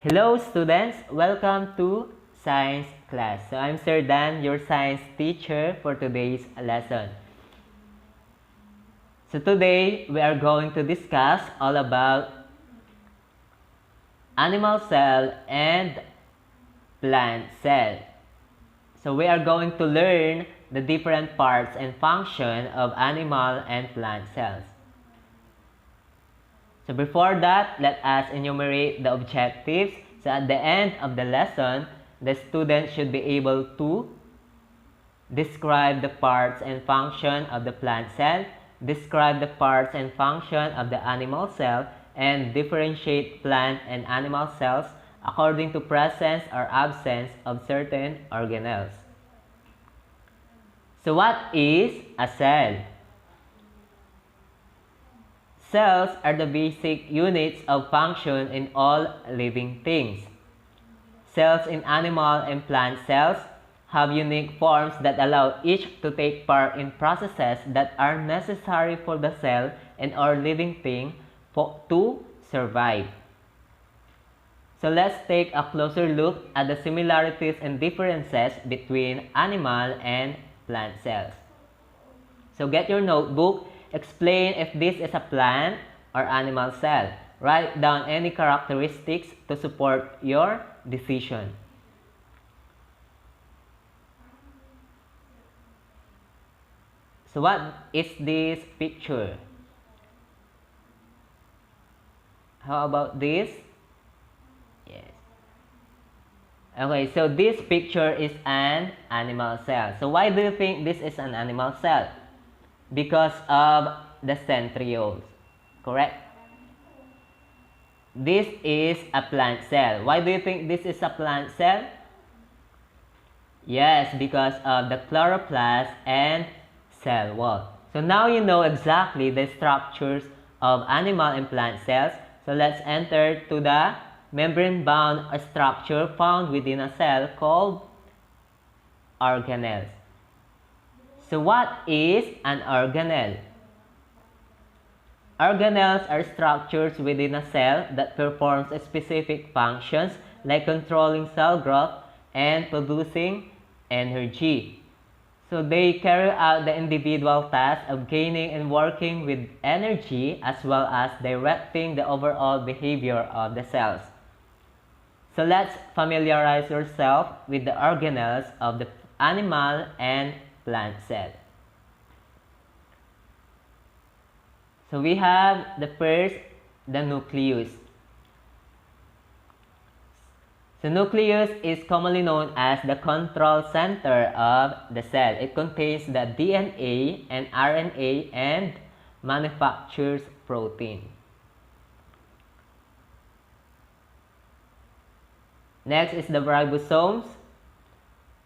Hello students, welcome to science class. So I'm Sir Dan, your science teacher for today's lesson. So today we are going to discuss all about animal cell and plant cell. So we are going to learn the different parts and function of animal and plant cells. So before that, let us enumerate the objectives. So at the end of the lesson, the student should be able to describe the parts and function of the plant cell, describe the parts and function of the animal cell, and differentiate plant and animal cells according to presence or absence of certain organelles. So what is a cell? Cells are the basic units of function in all living things. Cells in animal and plant cells have unique forms that allow each to take part in processes that are necessary for the cell and or living thing to survive. So let's take a closer look at the similarities and differences between animal and plant cells. So get your notebook. Explain if this is a plant or animal cell. Write down any characteristics to support your decision. So what is this picture? How about this? Yes. Okay, so this picture is an animal cell. So why do you think this is an animal cell? Because of the centrioles, correct? This is a plant cell. Why do you think this is a plant cell? Yes, because of the chloroplast and cell wall. So now you know exactly the structures of animal and plant cells. So let's enter to the membrane-bound structure found within a cell called organelles. So what is an organelle? Organelles are structures within a cell that performs specific functions like controlling cell growth and producing energy. So they carry out the individual task of gaining and working with energy as well as directing the overall behavior of the cells. So let's familiarize yourself with the organelles of the animal and plant cell. So we have the first, the nucleus. The nucleus is commonly known as the control center of the cell. It contains the DNA and RNA and manufactures protein. Next is the ribosomes.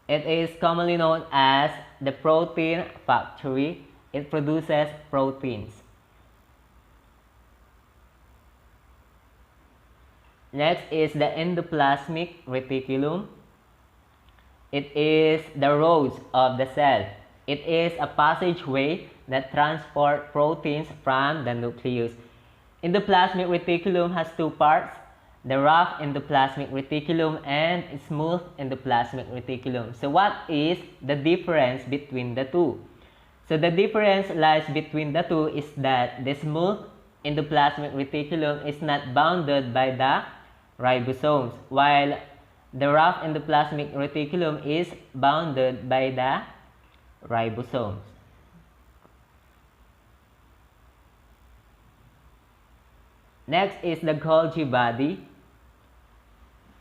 It is commonly known as the protein factory. It produces proteins. Next is the endoplasmic reticulum. It is the rose of the cell. It is a passageway that transports proteins from the nucleus. Endoplasmic reticulum has two parts, the rough endoplasmic reticulum and smooth endoplasmic reticulum. So what is the difference between the two? So the difference lies between the two is that the smooth endoplasmic reticulum is not bounded by the ribosomes, while the rough endoplasmic reticulum is bounded by the ribosomes. Next is the Golgi body.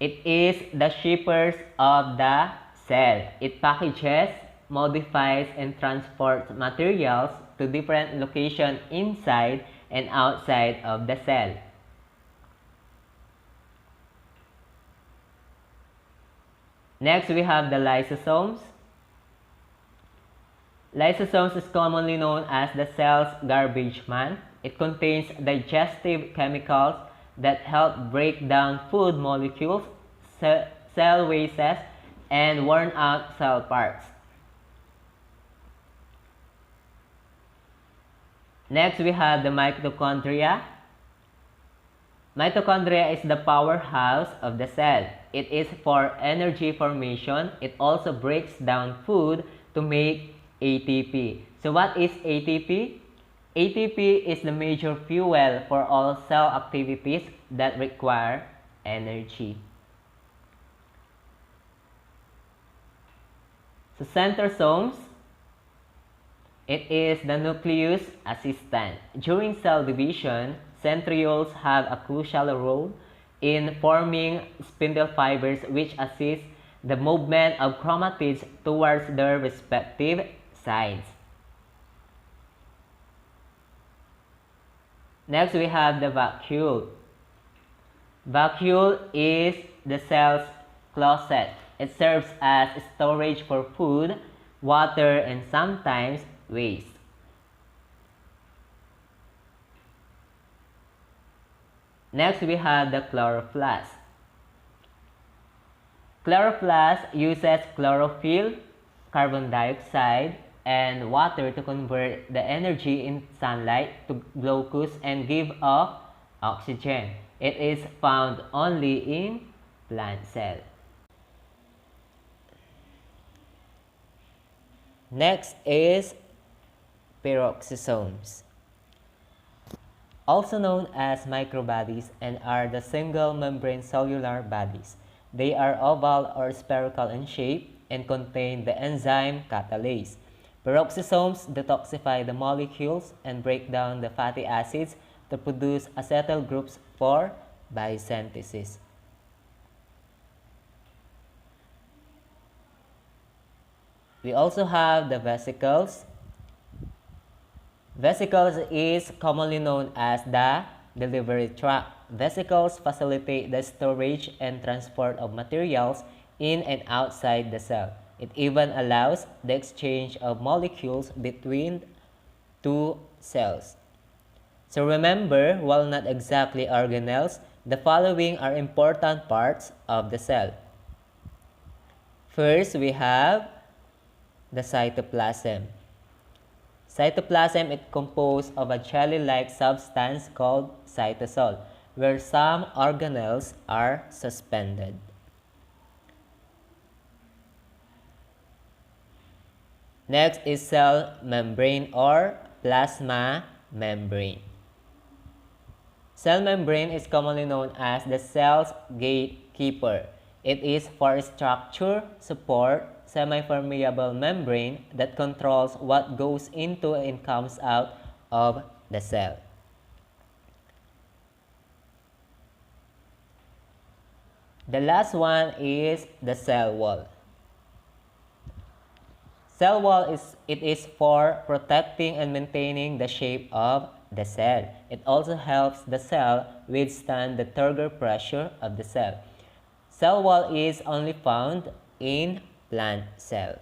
It is the shippers of the cell. It packages, modifies, and transports materials to different locations inside and outside of the cell. Next, we have the lysosomes. Lysosomes is commonly known as the cell's garbage man. It contains digestive chemicals that help break down food molecules, cell wastes, and worn out cell parts. Next, we have the mitochondria. Mitochondria is the powerhouse of the cell. It is for energy formation. It also breaks down food to make ATP. So what is ATP? ATP is the major fuel for all cell activities that require energy. So centrosomes, it is the nucleus assistant. During cell division, centrioles have a crucial role in forming spindle fibers which assist the movement of chromatids towards their respective sides. Next, we have the vacuole. Vacuole is the cell's closet. It serves as storage for food, water, and sometimes waste. Next, we have the chloroplast. Chloroplast uses chlorophyll, carbon dioxide, and water to convert the energy in sunlight to glucose and give off oxygen. It is found only in plant cells. Next is peroxisomes, also known as microbodies, and are the single membrane cellular bodies. They are oval or spherical in shape and contain the enzyme catalase. Peroxisomes detoxify the molecules and break down the fatty acids to produce acetyl groups for biosynthesis. We also have the vesicles. Vesicles is commonly known as the delivery tract. Vesicles facilitate the storage and transport of materials in and outside the cell. It even allows the exchange of molecules between two cells. So remember, while not exactly organelles, the following are important parts of the cell. First, we have the cytoplasm. Cytoplasm is composed of a jelly-like substance called cytosol, where some organelles are suspended. Next is cell membrane or plasma membrane. Cell membrane is commonly known as the cell's gatekeeper. It is for structure, support, semi-permeable membrane that controls what goes into and comes out of the cell. The last one is the cell wall. Cell wall is for protecting and maintaining the shape of the cell. It also helps the cell withstand the turgor pressure of the cell. Cell wall is only found in plant cell.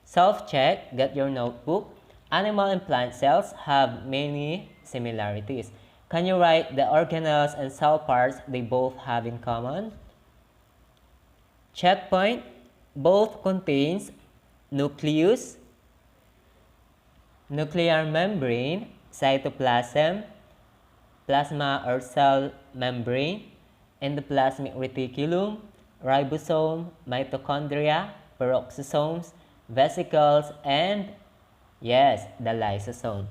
Self-check, get your notebook. Animal and plant cells have many similarities. Can you write the organelles and cell parts they both have in common? Checkpoint, both contains nucleus, nuclear membrane, cytoplasm, plasma or cell membrane, endoplasmic reticulum, ribosome, mitochondria, peroxisomes, vesicles, and yes, the lysosome.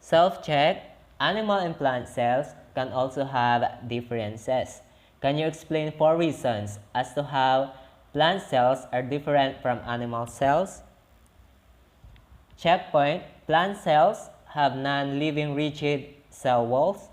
Self-check, animal and plant cells can also have differences. Can you explain 4 reasons as to how plant cells are different from animal cells? Checkpoint, plant cells have non-living rigid cell walls.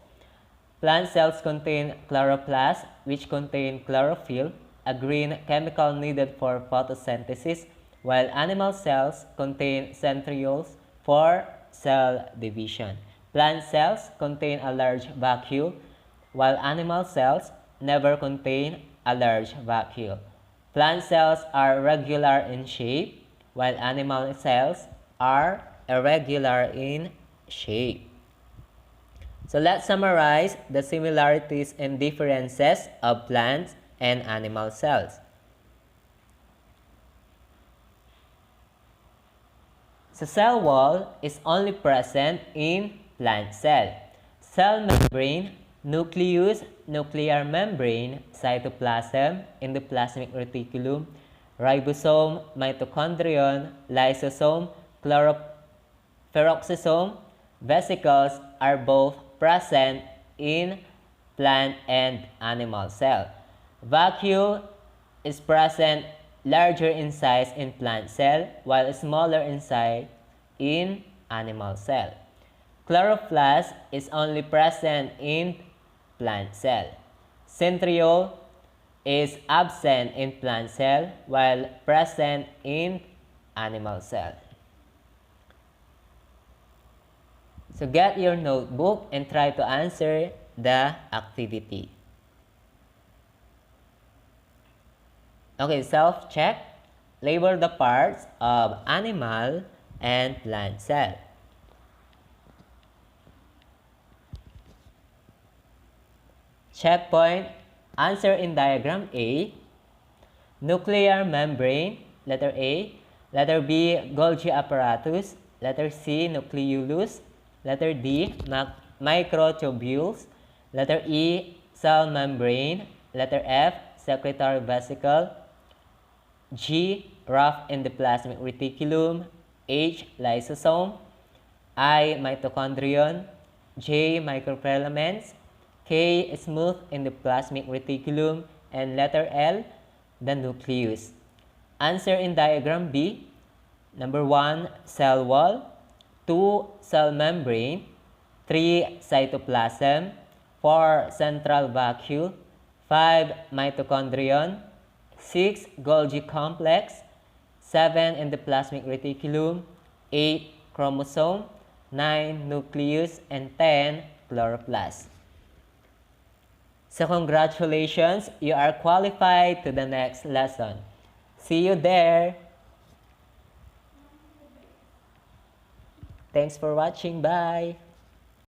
Plant cells contain chloroplast, which contain chlorophyll, a green chemical needed for photosynthesis, while animal cells contain centrioles for cell division. Plant cells contain a large vacuole, while animal cells never contain a large vacuole. Plant cells are regular in shape, while animal cells are irregular in shape. So let's summarize the similarities and differences of plants and animal cells. The cell wall is only present in plant cell. cell membrane, nucleus, nuclear membrane, cytoplasm, endoplasmic reticulum, ribosome, mitochondrion, lysosome, peroxisome, vesicles are both present in plant and animal cell. Vacuole is present larger in size in plant cell while smaller in size in animal cell. Chloroplast is only present in plant cell. Centriole is absent in plant cell while present in animal cell. So get your notebook and try to answer the activity. Okay, self-check. Label the parts of animal and plant cell. Checkpoint. Answer in diagram A. Nuclear membrane, letter A. Letter B, Golgi apparatus. Letter C, nucleolus. Letter D, microtubules. Letter E, cell membrane. Letter F, secretory vesicle. G, rough endoplasmic reticulum. H, lysosome. I, mitochondrion. J, microfilaments. K, smooth endoplasmic reticulum. And letter L, the nucleus. Answer in diagram B. Number 1, cell wall. 2, cell membrane. 3, cytoplasm. 4, central vacuole. 5, mitochondrion. 6, Golgi complex. 7, endoplasmic reticulum. 8, chromosome. 9, nucleus. And 10, chloroplast. So congratulations, you are qualified to the next lesson. See you there. Thanks for watching. Bye.